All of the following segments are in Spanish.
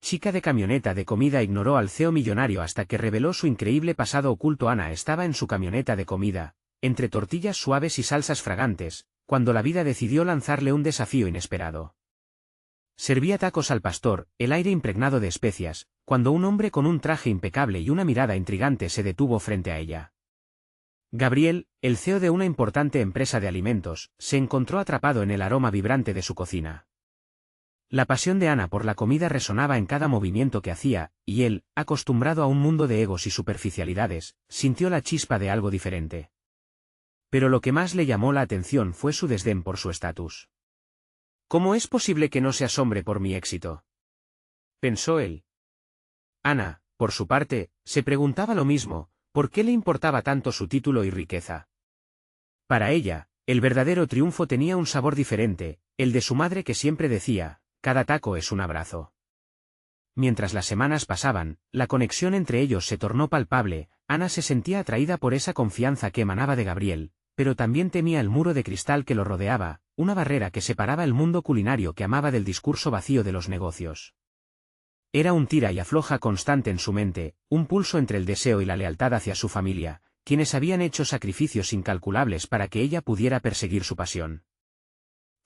chica de camioneta de comida ignoró al CEO millonario hasta que reveló su increíble pasado oculto. Ana estaba en su camioneta de comida, entre tortillas suaves y salsas fragantes, cuando la vida decidió lanzarle un desafío inesperado. Servía tacos al pastor, el aire impregnado de especias, cuando un hombre con un traje impecable y una mirada intrigante se detuvo frente a ella. Gabriel, el CEO de una importante empresa de alimentos, se encontró atrapado en el aroma vibrante de su cocina. La pasión de Ana por la comida resonaba en cada movimiento que hacía, y él, acostumbrado a un mundo de egos y superficialidades, sintió la chispa de algo diferente. Pero lo que más le llamó la atención fue su desdén por su estatus. ¿Cómo es posible que no se asombre por mi éxito?, pensó él. Ana, por su parte, se preguntaba lo mismo, ¿por qué le importaba tanto su título y riqueza? Para ella, el verdadero triunfo tenía un sabor diferente, el de su madre que siempre decía, cada taco es un abrazo. Mientras las semanas pasaban, la conexión entre ellos se tornó palpable. Ana se sentía atraída por esa confianza que emanaba de Gabriel, pero también temía el muro de cristal que lo rodeaba, una barrera que separaba el mundo culinario que amaba del discurso vacío de los negocios. Era un tira y afloja constante en su mente, un pulso entre el deseo y la lealtad hacia su familia, quienes habían hecho sacrificios incalculables para que ella pudiera perseguir su pasión.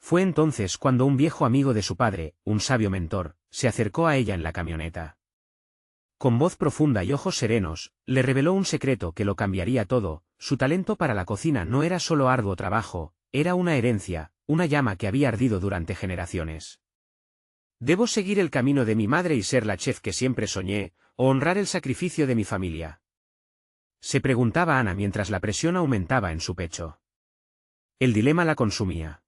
Fue entonces cuando un viejo amigo de su padre, un sabio mentor, se acercó a ella en la camioneta. Con voz profunda y ojos serenos, le reveló un secreto que lo cambiaría todo. Su talento para la cocina no era solo arduo trabajo, era una herencia, una llama que había ardido durante generaciones. ¿Debo seguir el camino de mi madre y ser la chef que siempre soñé, o honrar el sacrificio de mi familia?, se preguntaba Ana mientras la presión aumentaba en su pecho. El dilema la consumía.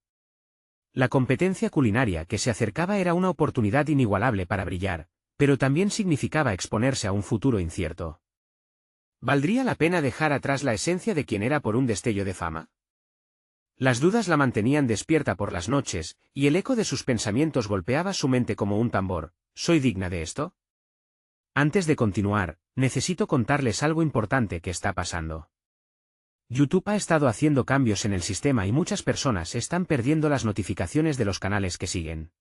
La competencia culinaria que se acercaba era una oportunidad inigualable para brillar, pero también significaba exponerse a un futuro incierto. ¿Valdría la pena dejar atrás la esencia de quien era por un destello de fama? Las dudas la mantenían despierta por las noches, y el eco de sus pensamientos golpeaba su mente como un tambor. ¿Soy digna de esto? Antes de continuar, necesito contarles algo importante que está pasando. YouTube ha estado haciendo cambios en el sistema y muchas personas están perdiendo las notificaciones de los canales que siguen.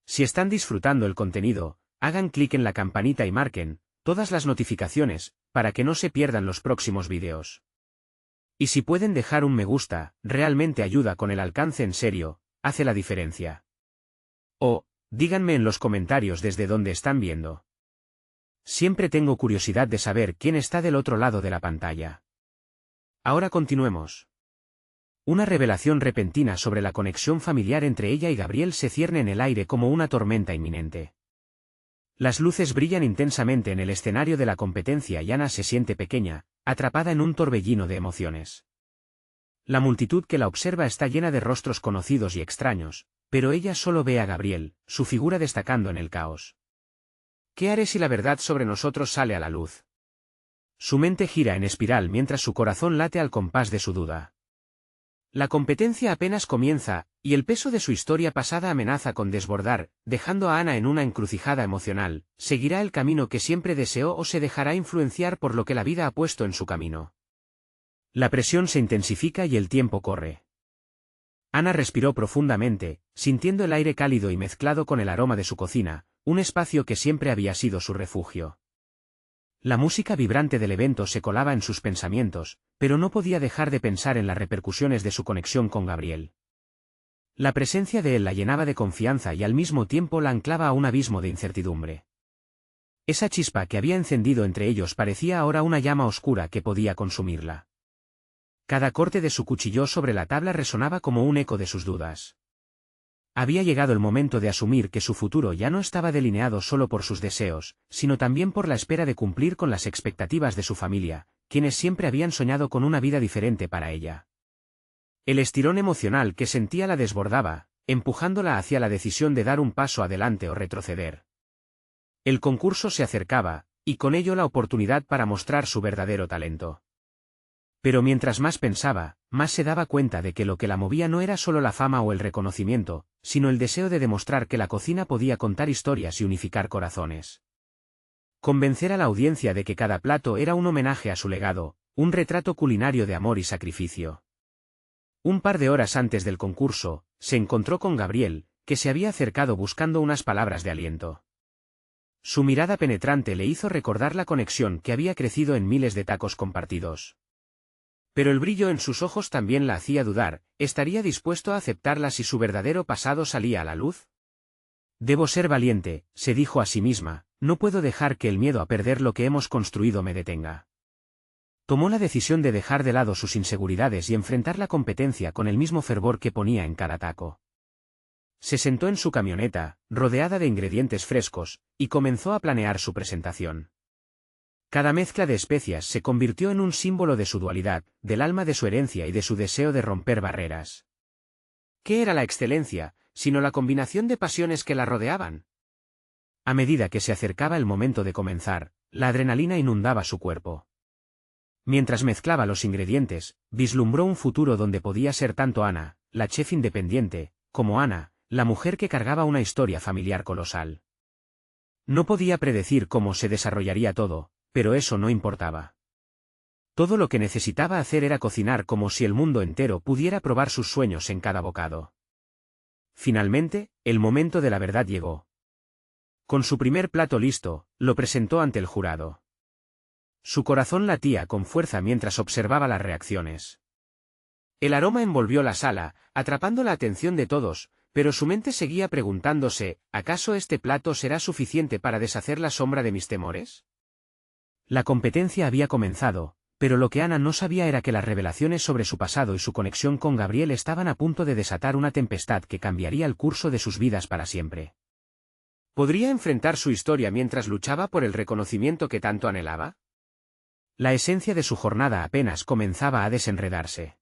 Si están disfrutando el contenido, hagan clic en la campanita y marquen todas las notificaciones, para que no se pierdan los próximos vídeos. Y si pueden dejar un me gusta, realmente ayuda con el alcance, en serio, hace la diferencia. O, díganme en los comentarios desde dónde están viendo. Siempre tengo curiosidad de saber quién está del otro lado de la pantalla. Ahora continuemos. Una revelación repentina sobre la conexión familiar entre ella y Gabriel se cierne en el aire como una tormenta inminente. Las luces brillan intensamente en el escenario de la competencia y Ana se siente pequeña, atrapada en un torbellino de emociones. La multitud que la observa está llena de rostros conocidos y extraños, pero ella solo ve a Gabriel, su figura destacando en el caos. ¿Qué haré si la verdad sobre nosotros sale a la luz? Su mente gira en espiral mientras su corazón late al compás de su duda. La competencia apenas comienza, y el peso de su historia pasada amenaza con desbordar, dejando a Ana en una encrucijada emocional. ¿Seguirá el camino que siempre deseó o se dejará influenciar por lo que la vida ha puesto en su camino? La presión se intensifica y el tiempo corre. Ana respiró profundamente, sintiendo el aire cálido y mezclado con el aroma de su cocina, un espacio que siempre había sido su refugio. La música vibrante del evento se colaba en sus pensamientos, pero no podía dejar de pensar en las repercusiones de su conexión con Gabriel. La presencia de él la llenaba de confianza y al mismo tiempo la anclaba a un abismo de incertidumbre. Esa chispa que había encendido entre ellos parecía ahora una llama oscura que podía consumirla. Cada corte de su cuchillo sobre la tabla resonaba como un eco de sus dudas. Había llegado el momento de asumir que su futuro ya no estaba delineado solo por sus deseos, sino también por la espera de cumplir con las expectativas de su familia, quienes siempre habían soñado con una vida diferente para ella. El estirón emocional que sentía la desbordaba, empujándola hacia la decisión de dar un paso adelante o retroceder. El concurso se acercaba, y con ello la oportunidad para mostrar su verdadero talento. Pero mientras más pensaba, más se daba cuenta de que lo que la movía no era solo la fama o el reconocimiento, sino el deseo de demostrar que la cocina podía contar historias y unificar corazones. Convencer a la audiencia de que cada plato era un homenaje a su legado, un retrato culinario de amor y sacrificio. Un par de horas antes del concurso, se encontró con Gabriel, que se había acercado buscando unas palabras de aliento. Su mirada penetrante le hizo recordar la conexión que había crecido en miles de tacos compartidos. Pero el brillo en sus ojos también la hacía dudar, ¿estaría dispuesto a aceptarla si su verdadero pasado salía a la luz? Debo ser valiente, se dijo a sí misma, no puedo dejar que el miedo a perder lo que hemos construido me detenga. Tomó la decisión de dejar de lado sus inseguridades y enfrentar la competencia con el mismo fervor que ponía en cada taco. Se sentó en su camioneta, rodeada de ingredientes frescos, y comenzó a planear su presentación. Cada mezcla de especias se convirtió en un símbolo de su dualidad, del alma de su herencia y de su deseo de romper barreras. ¿Qué era la excelencia, sino la combinación de pasiones que la rodeaban? A medida que se acercaba el momento de comenzar, la adrenalina inundaba su cuerpo. Mientras mezclaba los ingredientes, vislumbró un futuro donde podía ser tanto Ana, la chef independiente, como Ana, la mujer que cargaba una historia familiar colosal. No podía predecir cómo se desarrollaría todo, pero eso no importaba. Todo lo que necesitaba hacer era cocinar como si el mundo entero pudiera probar sus sueños en cada bocado. Finalmente, el momento de la verdad llegó. Con su primer plato listo, lo presentó ante el jurado. Su corazón latía con fuerza mientras observaba las reacciones. El aroma envolvió la sala, atrapando la atención de todos, pero su mente seguía preguntándose, ¿acaso este plato será suficiente para deshacer la sombra de mis temores? La competencia había comenzado, pero lo que Ana no sabía era que las revelaciones sobre su pasado y su conexión con Gabriel estaban a punto de desatar una tempestad que cambiaría el curso de sus vidas para siempre. ¿Podría enfrentar su historia mientras luchaba por el reconocimiento que tanto anhelaba? La esencia de su jornada apenas comenzaba a desenredarse.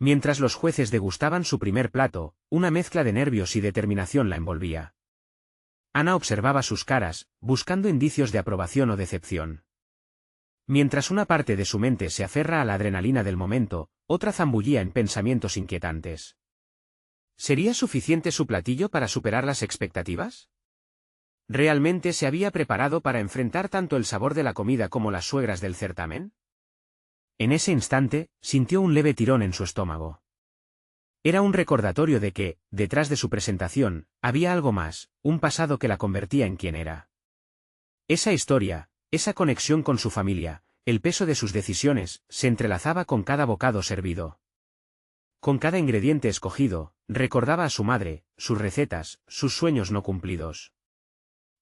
Mientras los jueces degustaban su primer plato, una mezcla de nervios y determinación la envolvía. Ana observaba sus caras, buscando indicios de aprobación o decepción. Mientras una parte de su mente se aferra a la adrenalina del momento, otra zambullía en pensamientos inquietantes. ¿Sería suficiente su platillo para superar las expectativas? ¿Realmente se había preparado para enfrentar tanto el sabor de la comida como las suegras del certamen? En ese instante, sintió un leve tirón en su estómago. Era un recordatorio de que, detrás de su presentación, había algo más, un pasado que la convertía en quien era. Esa historia, esa conexión con su familia, el peso de sus decisiones, se entrelazaba con cada bocado servido. Con cada ingrediente escogido, recordaba a su madre, sus recetas, sus sueños no cumplidos.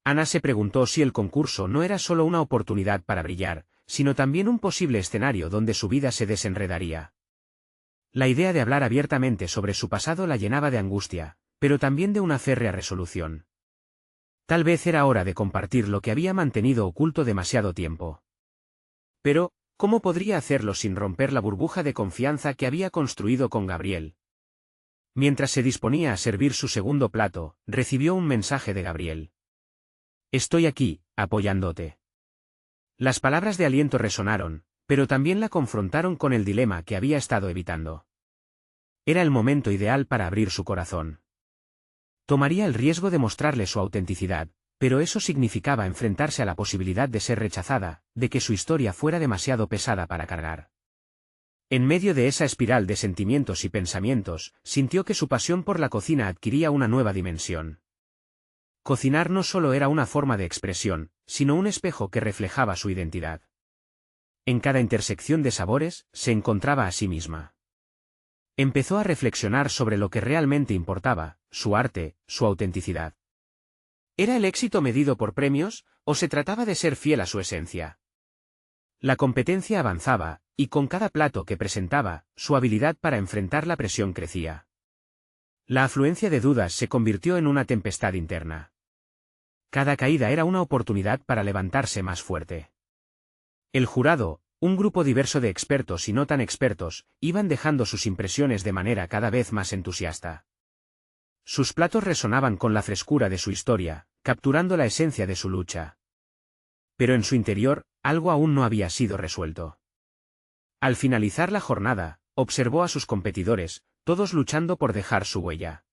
Ana se preguntó si el concurso no era solo una oportunidad para brillar, sino también un posible escenario donde su vida se desenredaría. La idea de hablar abiertamente sobre su pasado la llenaba de angustia, pero también de una férrea resolución. Tal vez era hora de compartir lo que había mantenido oculto demasiado tiempo. Pero, ¿cómo podría hacerlo sin romper la burbuja de confianza que había construido con Gabriel? Mientras se disponía a servir su segundo plato, recibió un mensaje de Gabriel. Estoy aquí, apoyándote. Las palabras de aliento resonaron, pero también la confrontaron con el dilema que había estado evitando. Era el momento ideal para abrir su corazón. Tomaría el riesgo de mostrarle su autenticidad, pero eso significaba enfrentarse a la posibilidad de ser rechazada, de que su historia fuera demasiado pesada para cargar. En medio de esa espiral de sentimientos y pensamientos, sintió que su pasión por la cocina adquiría una nueva dimensión. Cocinar no solo era una forma de expresión, sino un espejo que reflejaba su identidad. En cada intersección de sabores, se encontraba a sí misma. Empezó a reflexionar sobre lo que realmente importaba, su arte, su autenticidad. ¿Era el éxito medido por premios, o se trataba de ser fiel a su esencia? La competencia avanzaba, y con cada plato que presentaba, su habilidad para enfrentar la presión crecía. La afluencia de dudas se convirtió en una tempestad interna. Cada caída era una oportunidad para levantarse más fuerte. El jurado, un grupo diverso de expertos y no tan expertos, iban dejando sus impresiones de manera cada vez más entusiasta. Sus platos resonaban con la frescura de su historia, capturando la esencia de su lucha. Pero en su interior, algo aún no había sido resuelto. Al finalizar la jornada, observó a sus competidores, todos luchando por dejar su huella.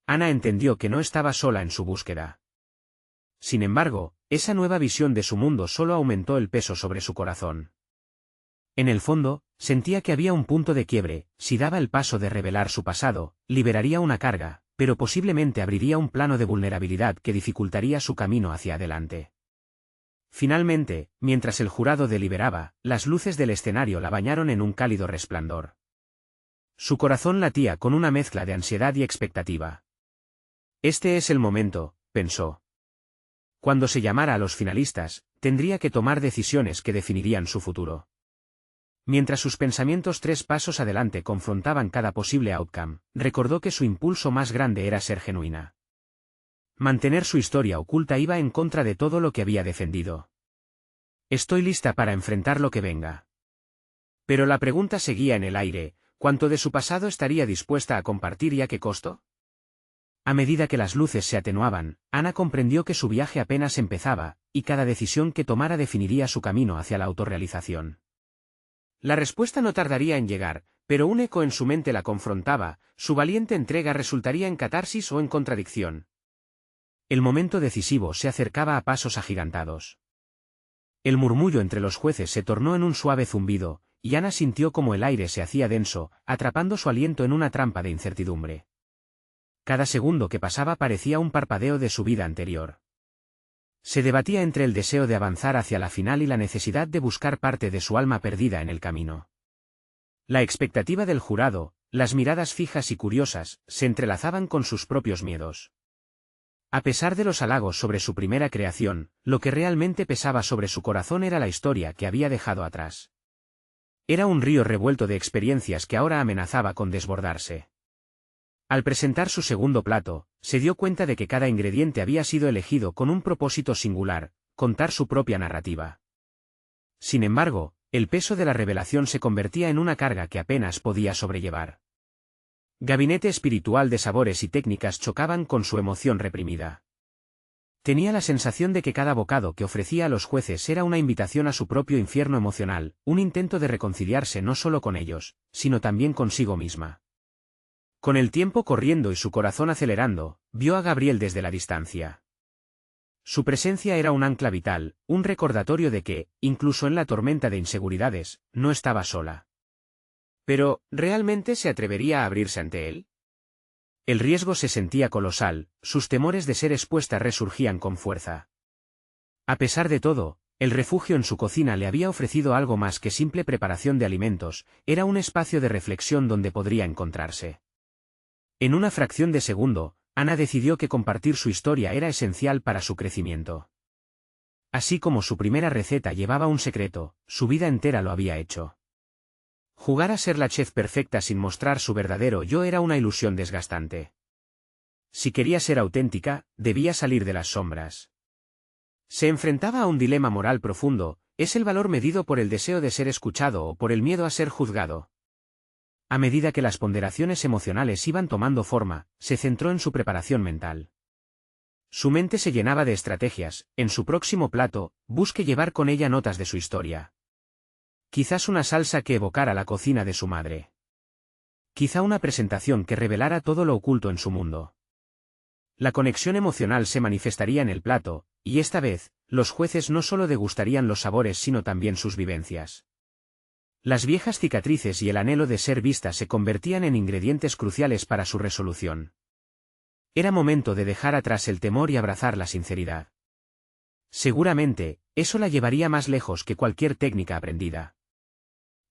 Ana entendió que no estaba sola en su búsqueda. Sin embargo, esa nueva visión de su mundo solo aumentó el peso sobre su corazón. En el fondo, sentía que había un punto de quiebre, si daba el paso de revelar su pasado, liberaría una carga, pero posiblemente abriría un plano de vulnerabilidad que dificultaría su camino hacia adelante. Finalmente, mientras el jurado deliberaba, las luces del escenario la bañaron en un cálido resplandor. Su corazón latía con una mezcla de ansiedad y expectativa. Este es el momento, pensó. Cuando se llamara a los finalistas, tendría que tomar decisiones que definirían su futuro. Mientras sus pensamientos 3 pasos adelante confrontaban cada posible outcome, recordó que su impulso más grande era ser genuina. Mantener su historia oculta iba en contra de todo lo que había defendido. Estoy lista para enfrentar lo que venga. Pero la pregunta seguía en el aire, ¿cuánto de su pasado estaría dispuesta a compartir y a qué costo? A medida que las luces se atenuaban, Ana comprendió que su viaje apenas empezaba, y cada decisión que tomara definiría su camino hacia la autorrealización. La respuesta no tardaría en llegar, pero un eco en su mente la confrontaba, su valiente entrega resultaría en catarsis o en contradicción. El momento decisivo se acercaba a pasos agigantados. El murmullo entre los jueces se tornó en un suave zumbido, y Ana sintió como el aire se hacía denso, atrapando su aliento en una trampa de incertidumbre. Cada segundo que pasaba parecía un parpadeo de su vida anterior. Se debatía entre el deseo de avanzar hacia la final y la necesidad de buscar parte de su alma perdida en el camino. La expectativa del jurado, las miradas fijas y curiosas, se entrelazaban con sus propios miedos. A pesar de los halagos sobre su primera creación, lo que realmente pesaba sobre su corazón era la historia que había dejado atrás. Era un río revuelto de experiencias que ahora amenazaba con desbordarse. Al presentar su segundo plato, se dio cuenta de que cada ingrediente había sido elegido con un propósito singular, contar su propia narrativa. Sin embargo, el peso de la revelación se convertía en una carga que apenas podía sobrellevar. Gabinete espiritual de sabores y técnicas chocaban con su emoción reprimida. Tenía la sensación de que cada bocado que ofrecía a los jueces era una invitación a su propio infierno emocional, un intento de reconciliarse no solo con ellos, sino también consigo misma. Con el tiempo corriendo y su corazón acelerando, vio a Gabriel desde la distancia. Su presencia era un ancla vital, un recordatorio de que, incluso en la tormenta de inseguridades, no estaba sola. Pero, ¿realmente se atrevería a abrirse ante él? El riesgo se sentía colosal, sus temores de ser expuesta resurgían con fuerza. A pesar de todo, el refugio en su cocina le había ofrecido algo más que simple preparación de alimentos, era un espacio de reflexión donde podría encontrarse. En una fracción de segundo, Ana decidió que compartir su historia era esencial para su crecimiento. Así como su primera receta llevaba un secreto, su vida entera lo había hecho. Jugar a ser la chef perfecta sin mostrar su verdadero yo era una ilusión desgastante. Si quería ser auténtica, debía salir de las sombras. Se enfrentaba a un dilema moral profundo, ¿es el valor medido por el deseo de ser escuchado o por el miedo a ser juzgado? A medida que las ponderaciones emocionales iban tomando forma, se centró en su preparación mental. Su mente se llenaba de estrategias, en su próximo plato, busque llevar con ella notas de su historia. Quizás una salsa que evocara la cocina de su madre. Quizá una presentación que revelara todo lo oculto en su mundo. La conexión emocional se manifestaría en el plato, y esta vez, los jueces no solo degustarían los sabores sino también sus vivencias. Las viejas cicatrices y el anhelo de ser vista se convertían en ingredientes cruciales para su resolución. Era momento de dejar atrás el temor y abrazar la sinceridad. Seguramente, eso la llevaría más lejos que cualquier técnica aprendida.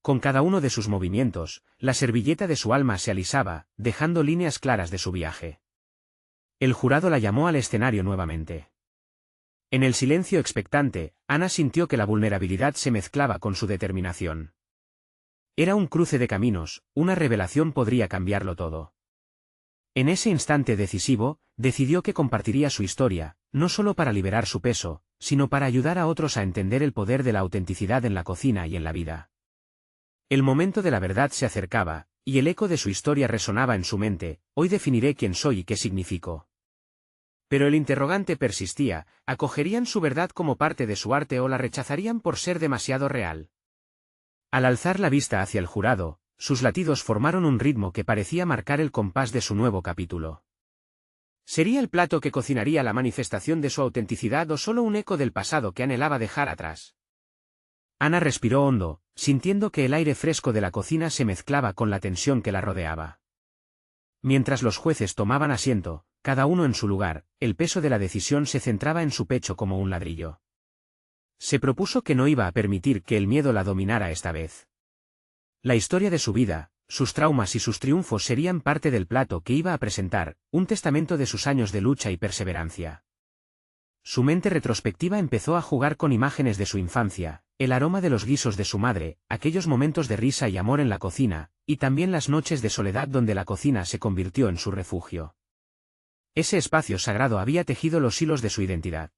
Con cada uno de sus movimientos, la servilleta de su alma se alisaba, dejando líneas claras de su viaje. El jurado la llamó al escenario nuevamente. En el silencio expectante, Ana sintió que la vulnerabilidad se mezclaba con su determinación. Era un cruce de caminos, una revelación podría cambiarlo todo. En ese instante decisivo, decidió que compartiría su historia, no solo para liberar su peso, sino para ayudar a otros a entender el poder de la autenticidad en la cocina y en la vida. El momento de la verdad se acercaba, y el eco de su historia resonaba en su mente, hoy definiré quién soy y qué significo. Pero el interrogante persistía, ¿acogerían su verdad como parte de su arte o la rechazarían por ser demasiado real? Al alzar la vista hacia el jurado, sus latidos formaron un ritmo que parecía marcar el compás de su nuevo capítulo. ¿Sería el plato que cocinaría la manifestación de su autenticidad o solo un eco del pasado que anhelaba dejar atrás? Ana respiró hondo, sintiendo que el aire fresco de la cocina se mezclaba con la tensión que la rodeaba. Mientras los jueces tomaban asiento, cada uno en su lugar, el peso de la decisión se centraba en su pecho como un ladrillo. Se propuso que no iba a permitir que el miedo la dominara esta vez. La historia de su vida, sus traumas y sus triunfos serían parte del plato que iba a presentar, un testamento de sus años de lucha y perseverancia. Su mente retrospectiva empezó a jugar con imágenes de su infancia, el aroma de los guisos de su madre, aquellos momentos de risa y amor en la cocina, y también las noches de soledad donde la cocina se convirtió en su refugio. Ese espacio sagrado había tejido los hilos de su identidad.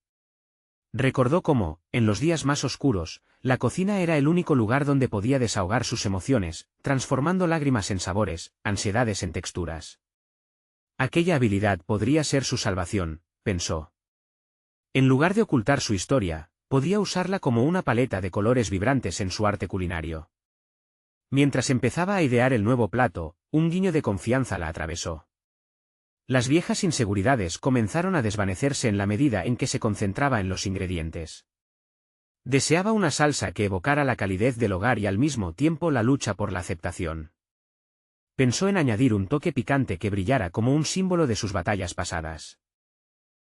Recordó cómo, en los días más oscuros, la cocina era el único lugar donde podía desahogar sus emociones, transformando lágrimas en sabores, ansiedades en texturas. Aquella habilidad podría ser su salvación, pensó. En lugar de ocultar su historia, podía usarla como una paleta de colores vibrantes en su arte culinario. Mientras empezaba a idear el nuevo plato, un guiño de confianza la atravesó. Las viejas inseguridades comenzaron a desvanecerse en la medida en que se concentraba en los ingredientes. Deseaba una salsa que evocara la calidez del hogar y al mismo tiempo la lucha por la aceptación. Pensó en añadir un toque picante que brillara como un símbolo de sus batallas pasadas.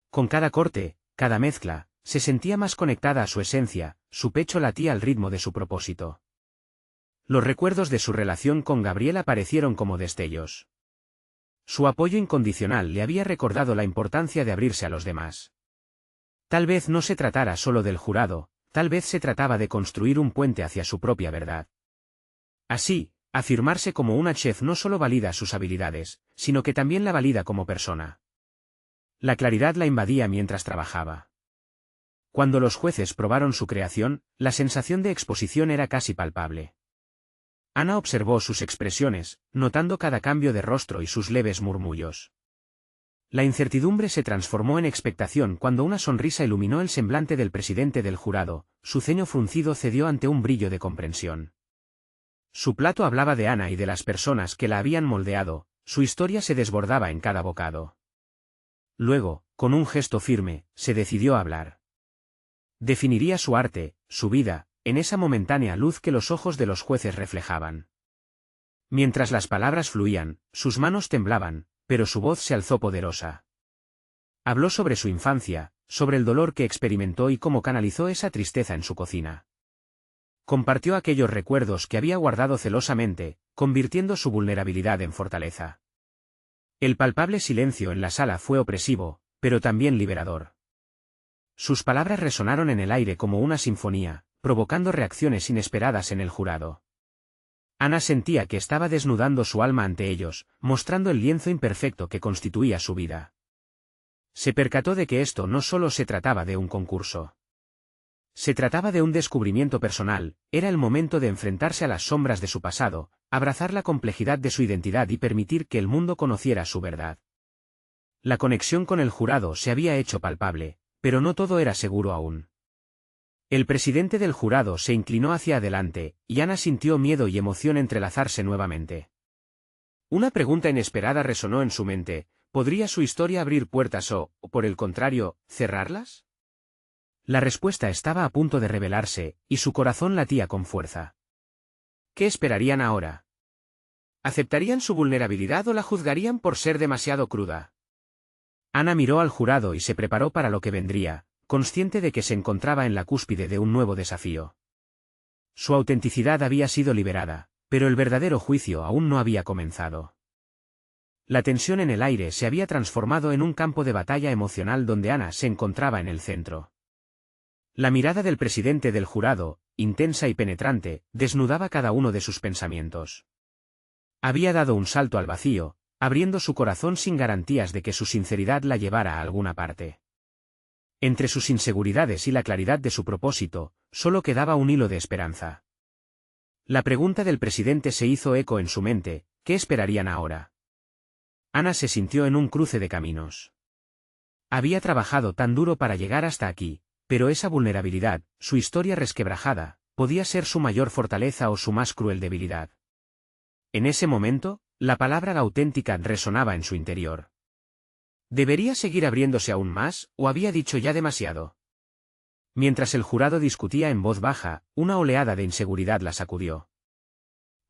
Con cada corte, cada mezcla, se sentía más conectada a su esencia, su pecho latía al ritmo de su propósito. Los recuerdos de su relación con Gabriel aparecieron como destellos. Su apoyo incondicional le había recordado la importancia de abrirse a los demás. Tal vez no se tratara solo del jurado, tal vez se trataba de construir un puente hacia su propia verdad. Así, afirmarse como una chef no solo valida sus habilidades, sino que también la valida como persona. La claridad la invadía mientras trabajaba. Cuando los jueces probaron su creación, la sensación de exposición era casi palpable. Ana observó sus expresiones, notando cada cambio de rostro y sus leves murmullos. La incertidumbre se transformó en expectación cuando una sonrisa iluminó el semblante del presidente del jurado, su ceño fruncido cedió ante un brillo de comprensión. Su plato hablaba de Ana y de las personas que la habían moldeado, su historia se desbordaba en cada bocado. Luego, con un gesto firme, se decidió a hablar. Definiría su arte, su vida, en esa momentánea luz que los ojos de los jueces reflejaban. Mientras las palabras fluían, sus manos temblaban, pero su voz se alzó poderosa. Habló sobre su infancia, sobre el dolor que experimentó y cómo canalizó esa tristeza en su cocina. Compartió aquellos recuerdos que había guardado celosamente, convirtiendo su vulnerabilidad en fortaleza. El palpable silencio en la sala fue opresivo, pero también liberador. Sus palabras resonaron en el aire como una sinfonía, provocando reacciones inesperadas en el jurado. Ana sentía que estaba desnudando su alma ante ellos, mostrando el lienzo imperfecto que constituía su vida. Se percató de que esto no solo se trataba de un concurso. Se trataba de un descubrimiento personal, era el momento de enfrentarse a las sombras de su pasado, abrazar la complejidad de su identidad y permitir que el mundo conociera su verdad. La conexión con el jurado se había hecho palpable, pero no todo era seguro aún. El presidente del jurado se inclinó hacia adelante, y Ana sintió miedo y emoción entrelazarse nuevamente. Una pregunta inesperada resonó en su mente: ¿podría su historia abrir puertas o, por el contrario, cerrarlas? La respuesta estaba a punto de revelarse, y su corazón latía con fuerza. ¿Qué esperarían ahora? ¿Aceptarían su vulnerabilidad o la juzgarían por ser demasiado cruda? Ana miró al jurado y se preparó para lo que vendría, consciente de que se encontraba en la cúspide de un nuevo desafío. Su autenticidad había sido liberada, pero el verdadero juicio aún no había comenzado. La tensión en el aire se había transformado en un campo de batalla emocional donde Ana se encontraba en el centro. La mirada del presidente del jurado, intensa y penetrante, desnudaba cada uno de sus pensamientos. Había dado un salto al vacío, abriendo su corazón sin garantías de que su sinceridad la llevara a alguna parte. Entre sus inseguridades y la claridad de su propósito, solo quedaba un hilo de esperanza. La pregunta del presidente se hizo eco en su mente: ¿qué esperarían ahora? Ana se sintió en un cruce de caminos. Había trabajado tan duro para llegar hasta aquí, pero esa vulnerabilidad, su historia resquebrajada, podía ser su mayor fortaleza o su más cruel debilidad. En ese momento, la palabra auténtica resonaba en su interior. ¿Debería seguir abriéndose aún más, o había dicho ya demasiado? Mientras el jurado discutía en voz baja, una oleada de inseguridad la sacudió.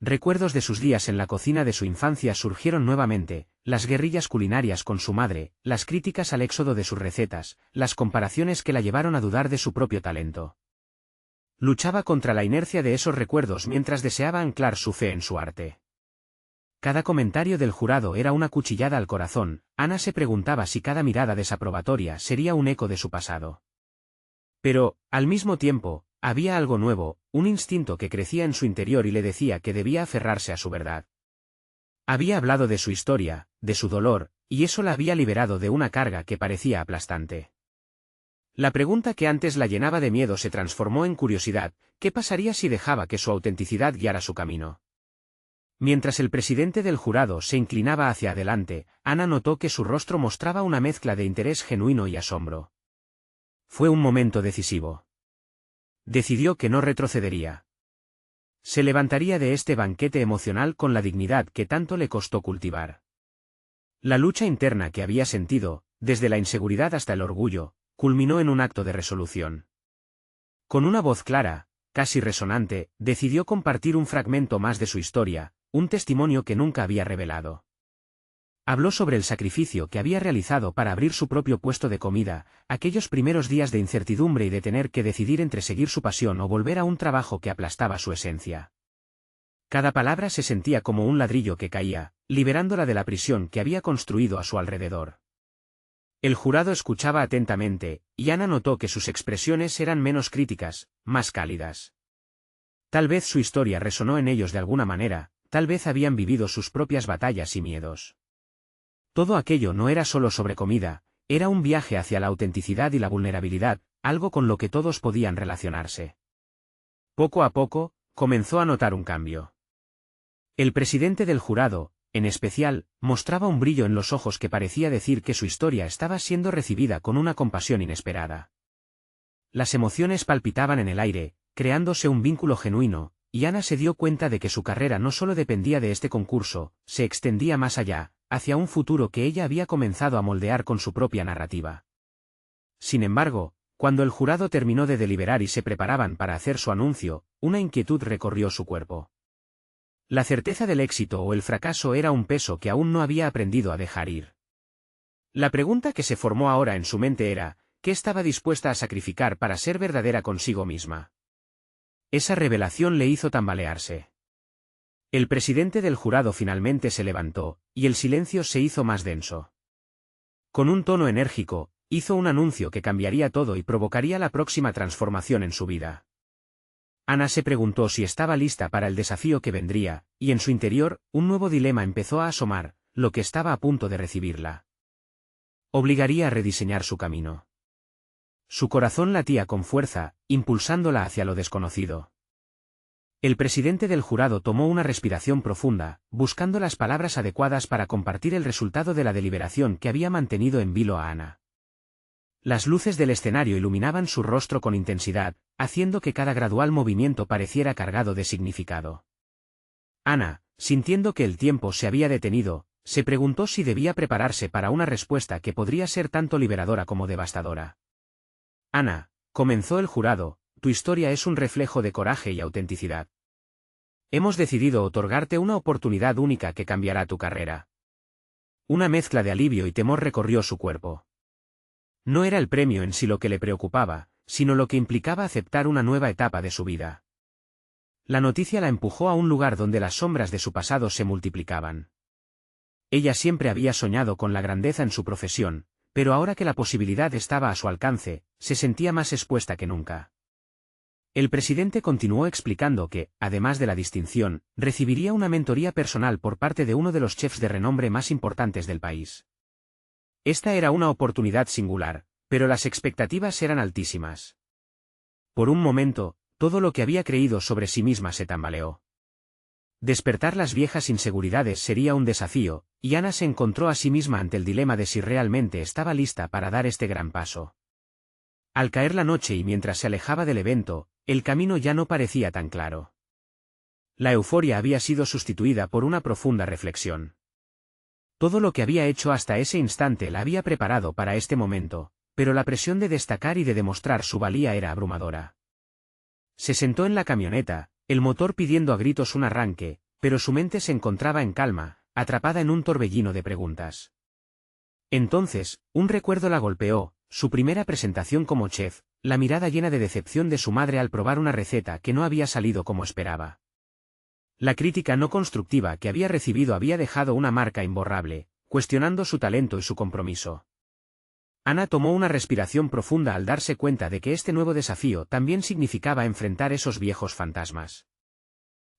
Recuerdos de sus días en la cocina de su infancia surgieron nuevamente, las guerrillas culinarias con su madre, las críticas al éxodo de sus recetas, las comparaciones que la llevaron a dudar de su propio talento. Luchaba contra la inercia de esos recuerdos mientras deseaba anclar su fe en su arte. Cada comentario del jurado era una cuchillada al corazón. Ana se preguntaba si cada mirada desaprobatoria sería un eco de su pasado. Pero, al mismo tiempo, había algo nuevo, un instinto que crecía en su interior y le decía que debía aferrarse a su verdad. Había hablado de su historia, de su dolor, y eso la había liberado de una carga que parecía aplastante. La pregunta que antes la llenaba de miedo se transformó en curiosidad: ¿qué pasaría si dejaba que su autenticidad guiara su camino? Mientras el presidente del jurado se inclinaba hacia adelante, Ana notó que su rostro mostraba una mezcla de interés genuino y asombro. Fue un momento decisivo. Decidió que no retrocedería. Se levantaría de este banquete emocional con la dignidad que tanto le costó cultivar. La lucha interna que había sentido, desde la inseguridad hasta el orgullo, culminó en un acto de resolución. Con una voz clara, casi resonante, decidió compartir un fragmento más de su historia, un testimonio que nunca había revelado. Habló sobre el sacrificio que había realizado para abrir su propio puesto de comida, aquellos primeros días de incertidumbre y de tener que decidir entre seguir su pasión o volver a un trabajo que aplastaba su esencia. Cada palabra se sentía como un ladrillo que caía, liberándola de la prisión que había construido a su alrededor. El jurado escuchaba atentamente, y Ana notó que sus expresiones eran menos críticas, más cálidas. Tal vez su historia resonó en ellos de alguna manera, tal vez habían vivido sus propias batallas y miedos. Todo aquello no era solo sobre comida, era un viaje hacia la autenticidad y la vulnerabilidad, algo con lo que todos podían relacionarse. Poco a poco, comenzó a notar un cambio. El presidente del jurado, en especial, mostraba un brillo en los ojos que parecía decir que su historia estaba siendo recibida con una compasión inesperada. Las emociones palpitaban en el aire, creándose un vínculo genuino, y Ana se dio cuenta de que su carrera no solo dependía de este concurso, se extendía más allá, hacia un futuro que ella había comenzado a moldear con su propia narrativa. Sin embargo, cuando el jurado terminó de deliberar y se preparaban para hacer su anuncio, una inquietud recorrió su cuerpo. La certeza del éxito o el fracaso era un peso que aún no había aprendido a dejar ir. La pregunta que se formó ahora en su mente era: ¿qué estaba dispuesta a sacrificar para ser verdadera consigo misma? Esa revelación le hizo tambalearse. El presidente del jurado finalmente se levantó, y el silencio se hizo más denso. Con un tono enérgico, hizo un anuncio que cambiaría todo y provocaría la próxima transformación en su vida. Ana se preguntó si estaba lista para el desafío que vendría, y en su interior, un nuevo dilema empezó a asomar: lo que estaba a punto de recibirla obligaría a rediseñar su camino. Su corazón latía con fuerza, impulsándola hacia lo desconocido. El presidente del jurado tomó una respiración profunda, buscando las palabras adecuadas para compartir el resultado de la deliberación que había mantenido en vilo a Ana. Las luces del escenario iluminaban su rostro con intensidad, haciendo que cada gradual movimiento pareciera cargado de significado. Ana, sintiendo que el tiempo se había detenido, se preguntó si debía prepararse para una respuesta que podría ser tanto liberadora como devastadora. Ana, comenzó el jurado, tu historia es un reflejo de coraje y autenticidad. Hemos decidido otorgarte una oportunidad única que cambiará tu carrera. Una mezcla de alivio y temor recorrió su cuerpo. No era el premio en sí lo que le preocupaba, sino lo que implicaba aceptar una nueva etapa de su vida. La noticia la empujó a un lugar donde las sombras de su pasado se multiplicaban. Ella siempre había soñado con la grandeza en su profesión, pero ahora que la posibilidad estaba a su alcance, se sentía más expuesta que nunca. El presidente continuó explicando que, además de la distinción, recibiría una mentoría personal por parte de uno de los chefs de renombre más importantes del país. Esta era una oportunidad singular, pero las expectativas eran altísimas. Por un momento, todo lo que había creído sobre sí misma se tambaleó. Despertar las viejas inseguridades sería un desafío, y Ana se encontró a sí misma ante el dilema de si realmente estaba lista para dar este gran paso. Al caer la noche y mientras se alejaba del evento, el camino ya no parecía tan claro. La euforia había sido sustituida por una profunda reflexión. Todo lo que había hecho hasta ese instante la había preparado para este momento, pero la presión de destacar y de demostrar su valía era abrumadora. Se sentó en la camioneta, el motor pidiendo a gritos un arranque, pero su mente se encontraba en calma, atrapada en un torbellino de preguntas. Entonces, un recuerdo la golpeó, su primera presentación como chef, la mirada llena de decepción de su madre al probar una receta que no había salido como esperaba. La crítica no constructiva que había recibido había dejado una marca imborrable, cuestionando su talento y su compromiso. Ana tomó una respiración profunda al darse cuenta de que este nuevo desafío también significaba enfrentar esos viejos fantasmas.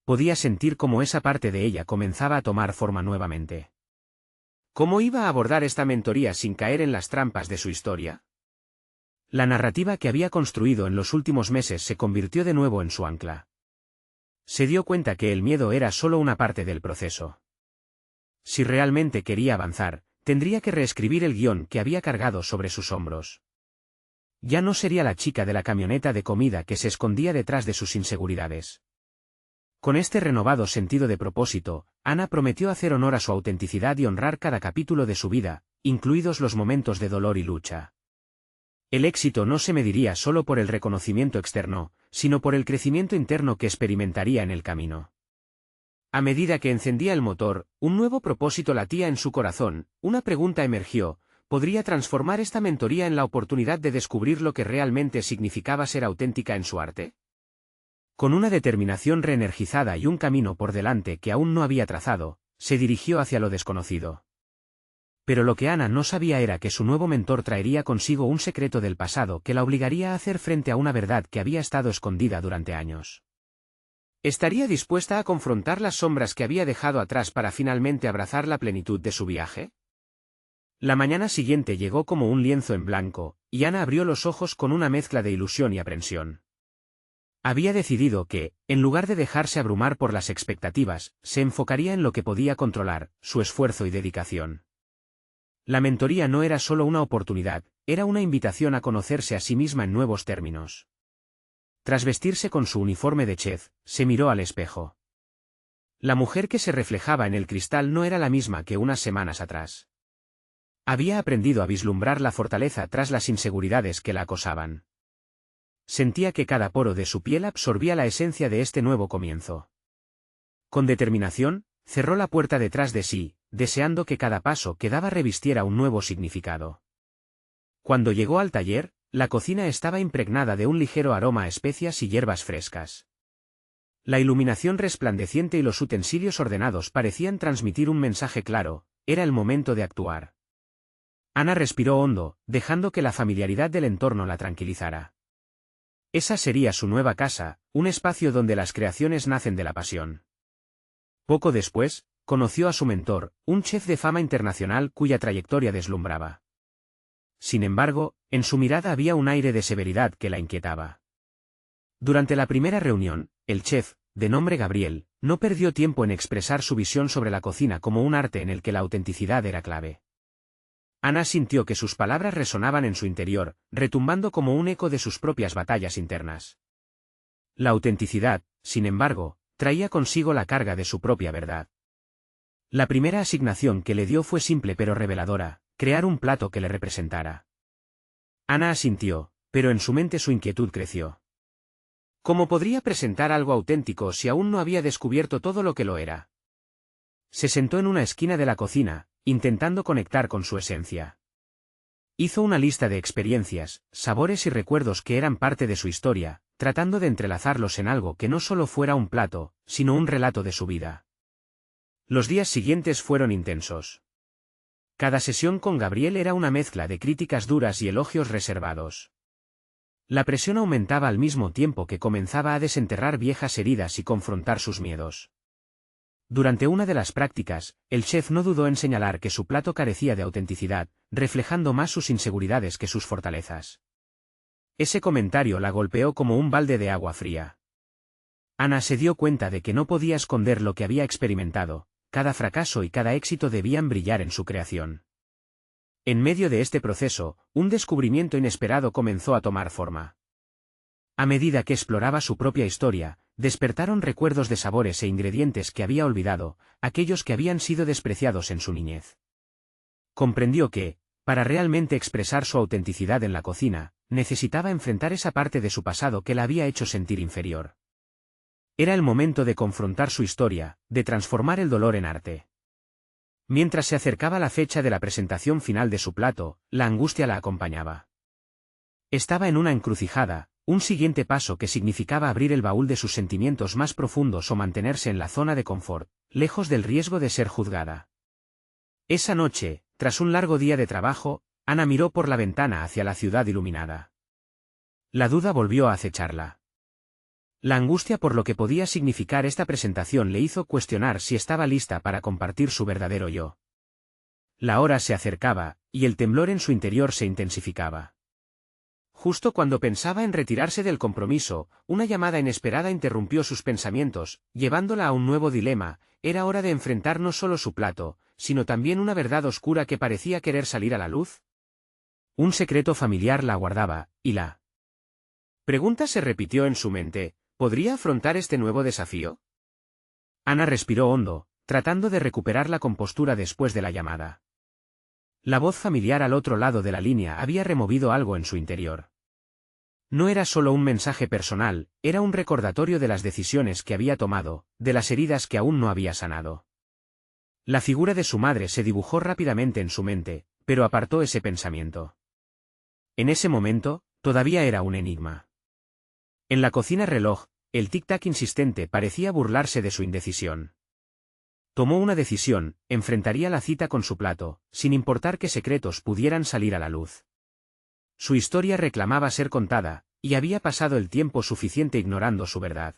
Podía sentir cómo esa parte de ella comenzaba a tomar forma nuevamente. ¿Cómo iba a abordar esta mentoría sin caer en las trampas de su historia? La narrativa que había construido en los últimos meses se convirtió de nuevo en su ancla. Se dio cuenta que el miedo era solo una parte del proceso. Si realmente quería avanzar, tendría que reescribir el guión que había cargado sobre sus hombros. Ya no sería la chica de la camioneta de comida que se escondía detrás de sus inseguridades. Con este renovado sentido de propósito, Ana prometió hacer honor a su autenticidad y honrar cada capítulo de su vida, incluidos los momentos de dolor y lucha. El éxito no se mediría solo por el reconocimiento externo, sino por el crecimiento interno que experimentaría en el camino. A medida que encendía el motor, un nuevo propósito latía en su corazón, una pregunta emergió: ¿podría transformar esta mentoría en la oportunidad de descubrir lo que realmente significaba ser auténtica en su arte? Con una determinación reenergizada y un camino por delante que aún no había trazado, se dirigió hacia lo desconocido. Pero lo que Ana no sabía era que su nuevo mentor traería consigo un secreto del pasado que la obligaría a hacer frente a una verdad que había estado escondida durante años. ¿Estaría dispuesta a confrontar las sombras que había dejado atrás para finalmente abrazar la plenitud de su viaje? La mañana siguiente llegó como un lienzo en blanco, y Ana abrió los ojos con una mezcla de ilusión y aprensión. Había decidido que, en lugar de dejarse abrumar por las expectativas, se enfocaría en lo que podía controlar, su esfuerzo y dedicación. La mentoría no era solo una oportunidad, era una invitación a conocerse a sí misma en nuevos términos. Tras vestirse con su uniforme de chef, se miró al espejo. La mujer que se reflejaba en el cristal no era la misma que unas semanas atrás. Había aprendido a vislumbrar la fortaleza tras las inseguridades que la acosaban. Sentía que cada poro de su piel absorbía la esencia de este nuevo comienzo. Con determinación, cerró la puerta detrás de sí, deseando que cada paso que daba revistiera un nuevo significado. Cuando llegó al taller, la cocina estaba impregnada de un ligero aroma a especias y hierbas frescas. La iluminación resplandeciente y los utensilios ordenados parecían transmitir un mensaje claro: era el momento de actuar. Ana respiró hondo, dejando que la familiaridad del entorno la tranquilizara. Esa sería su nueva casa, un espacio donde las creaciones nacen de la pasión. Poco después, conoció a su mentor, un chef de fama internacional cuya trayectoria deslumbraba. Sin embargo, en su mirada había un aire de severidad que la inquietaba. Durante la primera reunión, el chef, de nombre Gabriel, no perdió tiempo en expresar su visión sobre la cocina como un arte en el que la autenticidad era clave. Ana sintió que sus palabras resonaban en su interior, retumbando como un eco de sus propias batallas internas. La autenticidad, sin embargo, traía consigo la carga de su propia verdad. La primera asignación que le dio fue simple pero reveladora: crear un plato que le representara. Ana asintió, pero en su mente su inquietud creció. ¿Cómo podría presentar algo auténtico si aún no había descubierto todo lo que lo era? Se sentó en una esquina de la cocina, intentando conectar con su esencia. Hizo una lista de experiencias, sabores y recuerdos que eran parte de su historia, tratando de entrelazarlos en algo que no solo fuera un plato, sino un relato de su vida. Los días siguientes fueron intensos. Cada sesión con Gabriel era una mezcla de críticas duras y elogios reservados. La presión aumentaba al mismo tiempo que comenzaba a desenterrar viejas heridas y confrontar sus miedos. Durante una de las prácticas, el chef no dudó en señalar que su plato carecía de autenticidad, reflejando más sus inseguridades que sus fortalezas. Ese comentario la golpeó como un balde de agua fría. Ana se dio cuenta de que no podía esconder lo que había experimentado: cada fracaso y cada éxito debían brillar en su creación. En medio de este proceso, un descubrimiento inesperado comenzó a tomar forma. A medida que exploraba su propia historia, despertaron recuerdos de sabores e ingredientes que había olvidado, aquellos que habían sido despreciados en su niñez. Comprendió que, para realmente expresar su autenticidad en la cocina, necesitaba enfrentar esa parte de su pasado que la había hecho sentir inferior. Era el momento de confrontar su historia, de transformar el dolor en arte. Mientras se acercaba la fecha de la presentación final de su plato, la angustia la acompañaba. Estaba en una encrucijada, un siguiente paso que significaba abrir el baúl de sus sentimientos más profundos o mantenerse en la zona de confort, lejos del riesgo de ser juzgada. Esa noche, tras un largo día de trabajo, Ana miró por la ventana hacia la ciudad iluminada. La duda volvió a acecharla. La angustia por lo que podía significar esta presentación le hizo cuestionar si estaba lista para compartir su verdadero yo. La hora se acercaba, y el temblor en su interior se intensificaba. Justo cuando pensaba en retirarse del compromiso, una llamada inesperada interrumpió sus pensamientos, llevándola a un nuevo dilema. Era hora de enfrentar no solo su plato, sino también una verdad oscura que parecía querer salir a la luz. Un secreto familiar la aguardaba, y la pregunta se repitió en su mente: ¿podría afrontar este nuevo desafío? Ana respiró hondo, tratando de recuperar la compostura después de la llamada. La voz familiar al otro lado de la línea había removido algo en su interior. No era solo un mensaje personal, era un recordatorio de las decisiones que había tomado, de las heridas que aún no había sanado. La figura de su madre se dibujó rápidamente en su mente, pero apartó ese pensamiento. En ese momento, todavía era un enigma. En la cocina reloj, el tic-tac insistente parecía burlarse de su indecisión. Tomó una decisión: enfrentaría la cita con su plato, sin importar qué secretos pudieran salir a la luz. Su historia reclamaba ser contada, y había pasado el tiempo suficiente ignorando su verdad.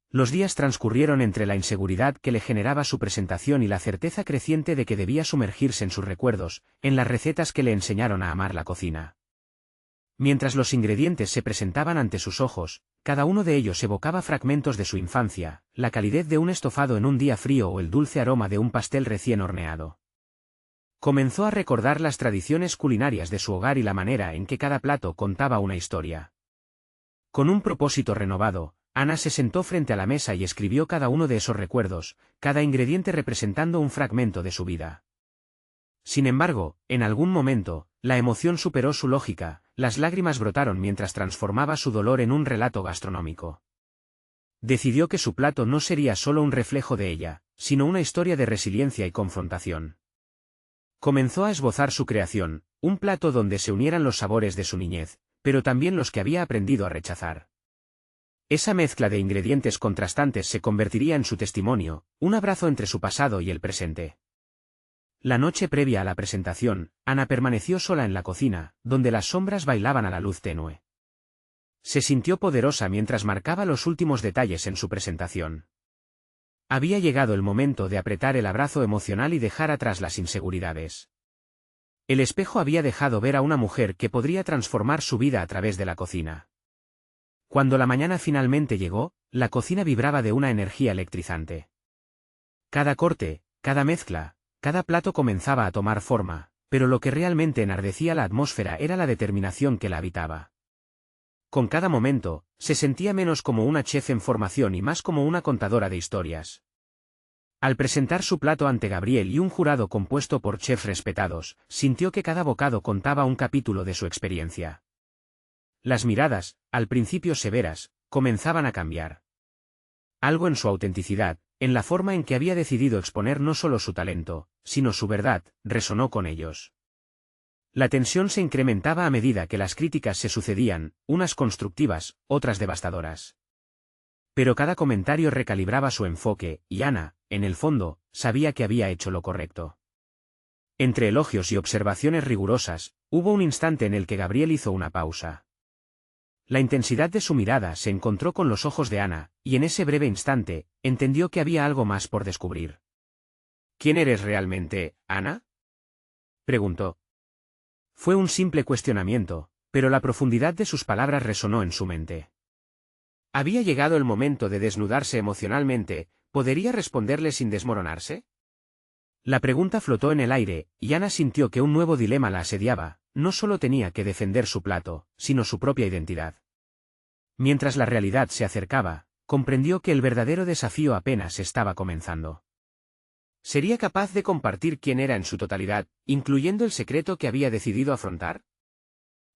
Los días transcurrieron entre la inseguridad que le generaba su presentación y la certeza creciente de que debía sumergirse en sus recuerdos, en las recetas que le enseñaron a amar la cocina. Mientras los ingredientes se presentaban ante sus ojos, cada uno de ellos evocaba fragmentos de su infancia, la calidez de un estofado en un día frío o el dulce aroma de un pastel recién horneado. Comenzó a recordar las tradiciones culinarias de su hogar y la manera en que cada plato contaba una historia. Con un propósito renovado, Ana se sentó frente a la mesa y escribió cada uno de esos recuerdos, cada ingrediente representando un fragmento de su vida. Sin embargo, en algún momento, la emoción superó su lógica, las lágrimas brotaron mientras transformaba su dolor en un relato gastronómico. Decidió que su plato no sería solo un reflejo de ella, sino una historia de resiliencia y confrontación. Comenzó a esbozar su creación, un plato donde se unieran los sabores de su niñez, pero también los que había aprendido a rechazar. Esa mezcla de ingredientes contrastantes se convertiría en su testimonio, un abrazo entre su pasado y el presente. La noche previa a la presentación, Ana permaneció sola en la cocina, donde las sombras bailaban a la luz tenue. Se sintió poderosa mientras marcaba los últimos detalles en su presentación. Había llegado el momento de apretar el abrazo emocional y dejar atrás las inseguridades. El espejo había dejado ver a una mujer que podría transformar su vida a través de la cocina. Cuando la mañana finalmente llegó, la cocina vibraba de una energía electrizante. Cada corte, cada mezcla, cada plato comenzaba a tomar forma, pero lo que realmente enardecía la atmósfera era la determinación que la habitaba. Con cada momento, se sentía menos como una chef en formación y más como una contadora de historias. Al presentar su plato ante Gabriel y un jurado compuesto por chefs respetados, sintió que cada bocado contaba un capítulo de su experiencia. Las miradas, al principio severas, comenzaban a cambiar. Algo en su autenticidad, en la forma en que había decidido exponer no solo su talento, sino su verdad, resonó con ellos. La tensión se incrementaba a medida que las críticas se sucedían, unas constructivas, otras devastadoras. Pero cada comentario recalibraba su enfoque, y Ana, en el fondo, sabía que había hecho lo correcto. Entre elogios y observaciones rigurosas, hubo un instante en el que Gabriel hizo una pausa. La intensidad de su mirada se encontró con los ojos de Ana, y en ese breve instante, entendió que había algo más por descubrir. ¿Quién eres realmente, Ana?, preguntó. Fue un simple cuestionamiento, pero la profundidad de sus palabras resonó en su mente. ¿Había llegado el momento de desnudarse emocionalmente? ¿Podría responderle sin desmoronarse? La pregunta flotó en el aire, y Ana sintió que un nuevo dilema la asediaba: no solo tenía que defender su plato, sino su propia identidad. Mientras la realidad se acercaba, comprendió que el verdadero desafío apenas estaba comenzando. ¿Sería capaz de compartir quién era en su totalidad, incluyendo el secreto que había decidido afrontar?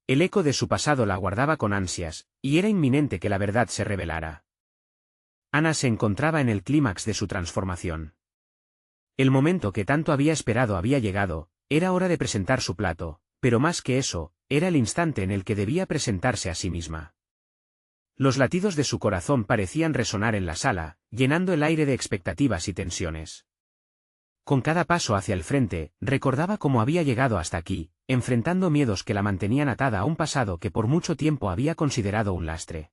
El eco de su pasado la aguardaba con ansias, y era inminente que la verdad se revelara. Ana se encontraba en el clímax de su transformación. El momento que tanto había esperado había llegado, era hora de presentar su plato, pero más que eso, era el instante en el que debía presentarse a sí misma. Los latidos de su corazón parecían resonar en la sala, llenando el aire de expectativas y tensiones. Con cada paso hacia el frente, recordaba cómo había llegado hasta aquí, enfrentando miedos que la mantenían atada a un pasado que por mucho tiempo había considerado un lastre.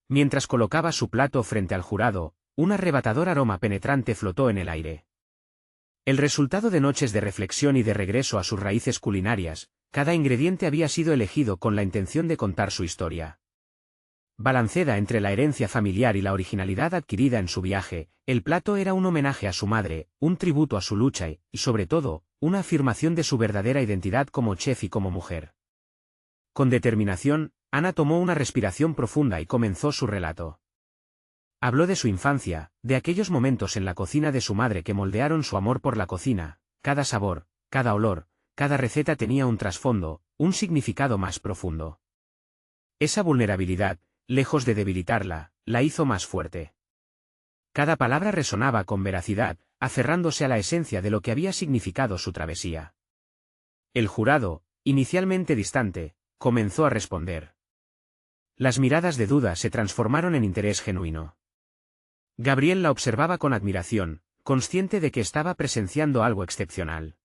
Mientras colocaba su plato frente al jurado, un arrebatador aroma penetrante flotó en el aire. El resultado de noches de reflexión y de regreso a sus raíces culinarias, cada ingrediente había sido elegido con la intención de contar su historia. Balanceda entre la herencia familiar y la originalidad adquirida en su viaje, el plato era un homenaje a su madre, un tributo a su lucha y, sobre todo, una afirmación de su verdadera identidad como chef y como mujer. Con determinación, Ana tomó una respiración profunda y comenzó su relato. Habló de su infancia, de aquellos momentos en la cocina de su madre que moldearon su amor por la cocina. Cada sabor, cada olor, cada receta tenía un trasfondo, un significado más profundo. Esa vulnerabilidad, lejos de debilitarla, la hizo más fuerte. Cada palabra resonaba con veracidad, aferrándose a la esencia de lo que había significado su travesía. El jurado, inicialmente distante, comenzó a responder. Las miradas de duda se transformaron en interés genuino. Gabriel la observaba con admiración, consciente de que estaba presenciando algo excepcional.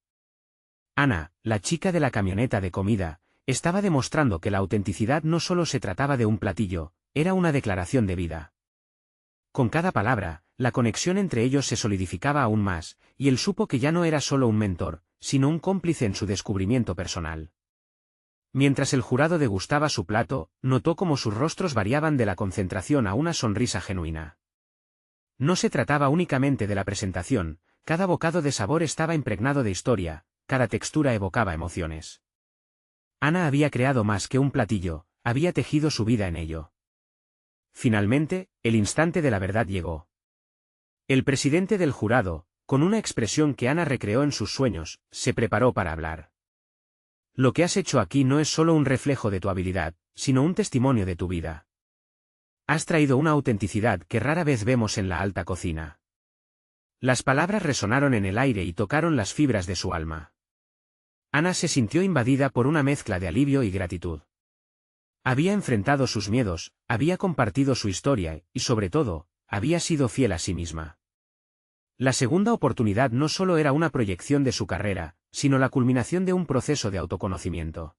Ana, la chica de la camioneta de comida, estaba demostrando que la autenticidad no solo se trataba de un platillo, era una declaración de vida. Con cada palabra, la conexión entre ellos se solidificaba aún más, y él supo que ya no era solo un mentor, sino un cómplice en su descubrimiento personal. Mientras el jurado degustaba su plato, notó cómo sus rostros variaban de la concentración a una sonrisa genuina. No se trataba únicamente de la presentación, cada bocado de sabor estaba impregnado de historia, cada textura evocaba emociones. Ana había creado más que un platillo, había tejido su vida en ello. Finalmente, el instante de la verdad llegó. El presidente del jurado, con una expresión que Ana recreó en sus sueños, se preparó para hablar. Lo que has hecho aquí no es solo un reflejo de tu habilidad, sino un testimonio de tu vida. Has traído una autenticidad que rara vez vemos en la alta cocina. Las palabras resonaron en el aire y tocaron las fibras de su alma. Ana se sintió invadida por una mezcla de alivio y gratitud. Había enfrentado sus miedos, había compartido su historia y, sobre todo, había sido fiel a sí misma. La segunda oportunidad no solo era una proyección de su carrera, sino la culminación de un proceso de autoconocimiento.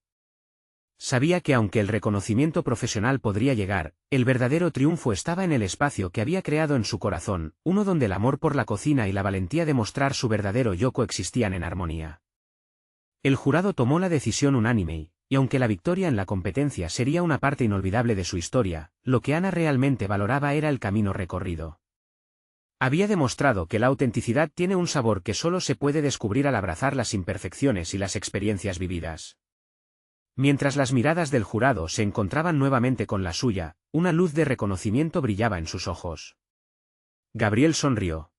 Sabía que aunque el reconocimiento profesional podría llegar, el verdadero triunfo estaba en el espacio que había creado en su corazón, uno donde el amor por la cocina y la valentía de mostrar su verdadero yo coexistían en armonía. El jurado tomó la decisión unánime, y aunque la victoria en la competencia sería una parte inolvidable de su historia, lo que Ana realmente valoraba era el camino recorrido. Había demostrado que la autenticidad tiene un sabor que solo se puede descubrir al abrazar las imperfecciones y las experiencias vividas. Mientras las miradas del jurado se encontraban nuevamente con la suya, una luz de reconocimiento brillaba en sus ojos. Gabriel sonrió.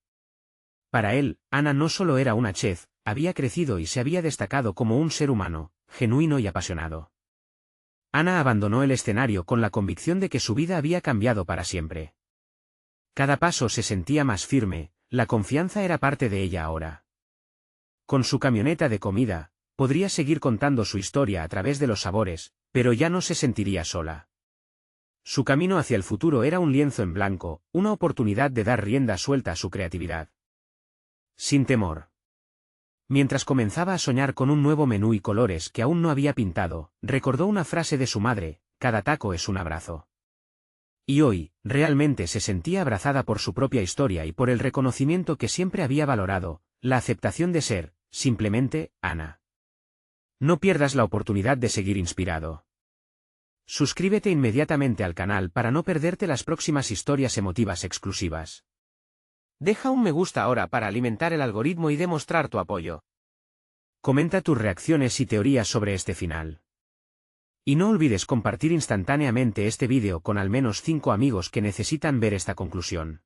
Para él, Ana no solo era una chef, había crecido y se había destacado como un ser humano, genuino y apasionado. Ana abandonó el escenario con la convicción de que su vida había cambiado para siempre. Cada paso se sentía más firme, la confianza era parte de ella ahora. Con su camioneta de comida, podría seguir contando su historia a través de los sabores, pero ya no se sentiría sola. Su camino hacia el futuro era un lienzo en blanco, una oportunidad de dar rienda suelta a su creatividad. Sin temor. Mientras comenzaba a soñar con un nuevo menú y colores que aún no había pintado, recordó una frase de su madre: cada taco es un abrazo. Y hoy, realmente se sentía abrazada por su propia historia y por el reconocimiento que siempre había valorado, la aceptación de ser, simplemente, Ana. No pierdas la oportunidad de seguir inspirado. Suscríbete inmediatamente al canal para no perderte las próximas historias emotivas exclusivas. Deja un me gusta ahora para alimentar el algoritmo y demostrar tu apoyo. Comenta tus reacciones y teorías sobre este final. Y no olvides compartir instantáneamente este vídeo con al menos 5 amigos que necesitan ver esta conclusión.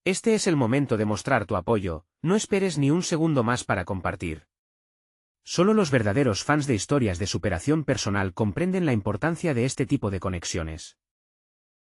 Este es el momento de mostrar tu apoyo, no esperes ni un segundo más para compartir. Solo los verdaderos fans de historias de superación personal comprenden la importancia de este tipo de conexiones.